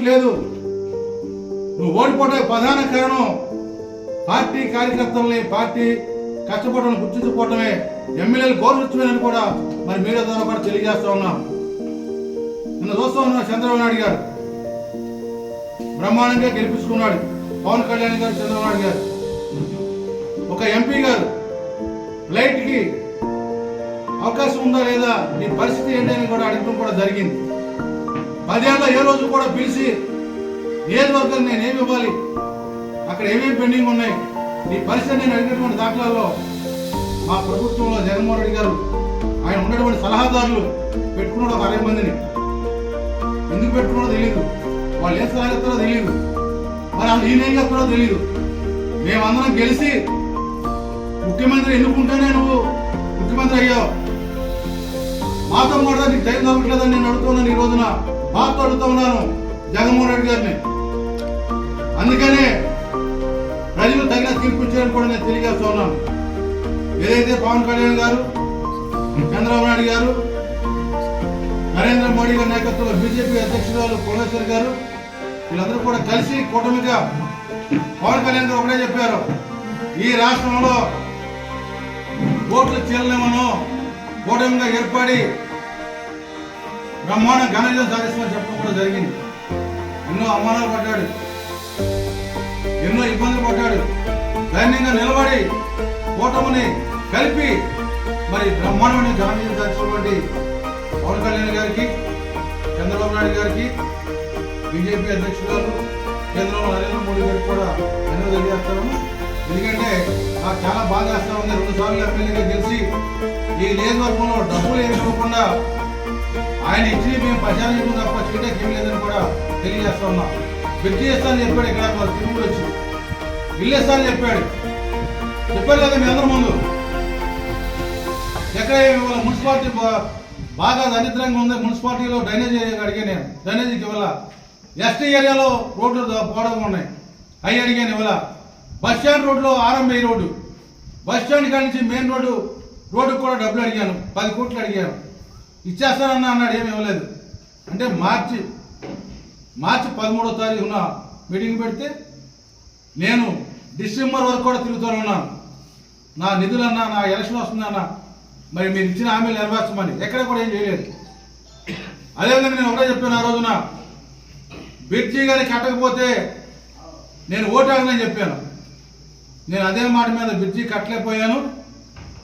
లేదు. నువ్వు ఓడిపోవడానికి ప్రధాన కారణం పార్టీ కార్యకర్తల్ని, పార్టీ కష్టపడడం గుర్తించుకోవటమే, ఎమ్మెల్యేలు గౌరవించమని కూడా మరి మీడియా ద్వారా కూడా తెలియజేస్తా ఉన్నాం. నిన్న చూస్తా ఉన్నా చంద్రబాబు నాయుడు గారు బ్రహ్మాండంగా గెలిపించుకున్నాడు. పవన్ కళ్యాణ్ గారు, చంద్రబాబు నాయుడు గారు, ఒక ఎంపీ గారు ఫ్లైట్కి అవకాశం ఉందా లేదా, నీ పరిస్థితి ఏంటి అని కూడా అడగడం కూడా జరిగింది. 10 ఏళ్ళ ఏ రోజు కూడా పిలిచి నియోజకవర్గం నేను ఏమి ఇవ్వాలి, అక్కడ ఏమేమి పెండింగ్ ఉన్నాయి, నీ పరిస్థితి నేను అడిగినటువంటి దాఖలాల్లో మా ప్రభుత్వంలో జగన్మోహన్ రెడ్డి గారు ఆయన ఉన్నటువంటి సలహాదారులు పెట్టుకున్నాడు ఒక 60 మందిని. ఎందుకు పెట్టుకున్నాడో తెలియదు, వాళ్ళు ఏం సలహా చెప్తారో తెలియదు, మరి వాళ్ళు ఈయన ఏం చెప్తారో తెలియదు. మేమందరం గెలిచి ముఖ్యమంత్రి ఎన్నుకుంటేనే నువ్వు ముఖ్యమంత్రి అయ్యావు, మాతో కూడా నీకు టైం దొరకలేదని నేను అడుగుతున్నాను. ఈ రోజున బాధతో అడుగుతా ఉన్నాను జగన్మోహన్ రెడ్డి గారిని. అందుకనే ప్రజలు తగిన తీర్పు ఇచ్చారని కూడా నేను తెలియజేస్తా ఉన్నాను. ఏదైతే పవన్ కళ్యాణ్ గారు, చంద్రబాబు నాయుడు గారు, నరేంద్ర మోడీ గారి నాయకత్వంలో బీజేపీ అధ్యక్షురాలు పురంధేశ్వరి గారు వీళ్ళందరూ కూడా కలిసి కూటమిగా పవన్ కళ్యాణ్ గారు ఒకటే చెప్పారు, ఈ రాష్ట్రంలో ఓట్లు చీలలేమనో కూటమిగా ఏర్పడి బ్రహ్మాండ ఘన విజయం సాధిస్తామని చెప్పడం కూడా జరిగింది. ఎన్నో అవమానాలు పడ్డాడు, ఎన్నో ఇబ్బందులు పడ్డాడు, ధైర్యంగా నిలబడి కూటమిని కలిపి మరి బ్రహ్మాండమైన ఘన విజయం సాధించినటువంటి పవన్ కళ్యాణ్ గారికి, చంద్రబాబు నాయుడు గారికి, బీజేపీ అధ్యక్షురాలు కేంద్రంలో నరేంద్ర మోడీ గారికి కూడా ధన్యవాదాలు తెలియజేస్తాను. ఎందుకంటే నాకు చాలా బాగా వేస్తా ఉంది. 2 సార్లు ఎమ్మెల్యేగా గెలిచి ఈ నియోజకవర్గంలో డబ్బులు ఏమి ఇవ్వకుండా ఆయన ఇచ్చి మేము ప్రజానికి తప్ప చేయడానికి ఏం లేదని కూడా తెలియజేస్తా ఉన్నాం. బ్రిడ్జి చేస్తానని చెప్పాడు, ఇక్కడ తిరుగుడు వచ్చి ఇల్లు వేస్తానని చెప్పాడు లేదా మీ అందరి ముందు. ఎక్కడ మున్సిపాలిటీ బాగా దరిద్రంగా ఉంది, మున్సిపాలిటీలో డ్రైనేజీ అడిగాను నేను, డ్రైనేజీకి ఇవ్వాల. ఎస్టీ ఏరియాలో రోడ్లు పోవడం ఉన్నాయి, అవి అడిగాను ఇవ్వాల. బస్ స్టాండ్ రోడ్లో ఆర్ఎంఐ రోడ్డు, బస్ స్టాండ్ కాడి నుంచి మెయిన్ రోడ్డుకు కూడా డబ్బులు అడిగాను, 10 కోట్లు అడిగాను. ఇచ్చేస్తానన్నా అన్నాడు, ఏమి ఇవ్వలేదు. అంటే మార్చి 13వ తారీఖున మీటింగ్ పెడితే నేను డిసెంబర్ వరకు కూడా తిరుగుతానున్నాను. నా నిధులన్నా, నా ఎలక్షన్ వస్తుందన్నా, మరి మీరు ఇచ్చిన హామీలు నెరవేర్చమని. ఎక్కడ కూడా ఏం చేయలేదు. అదేవిధంగా నేను ఒకటే చెప్పాను, ఆ రోజున బ్రిడ్జి గారి కట్టకపోతే నేను ఓటాడనని చెప్పాను. నేను అదే మాట మీద బ్రిడ్జి కట్టలేకపోయాను,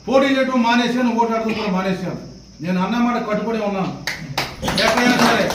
పోటీ చేయడం మానేశాను, ఓటాడడం కూడా మానేశాను. నేను అన్నమాట కట్టుబడి ఉన్నాను. ఎక్కడైనా సరే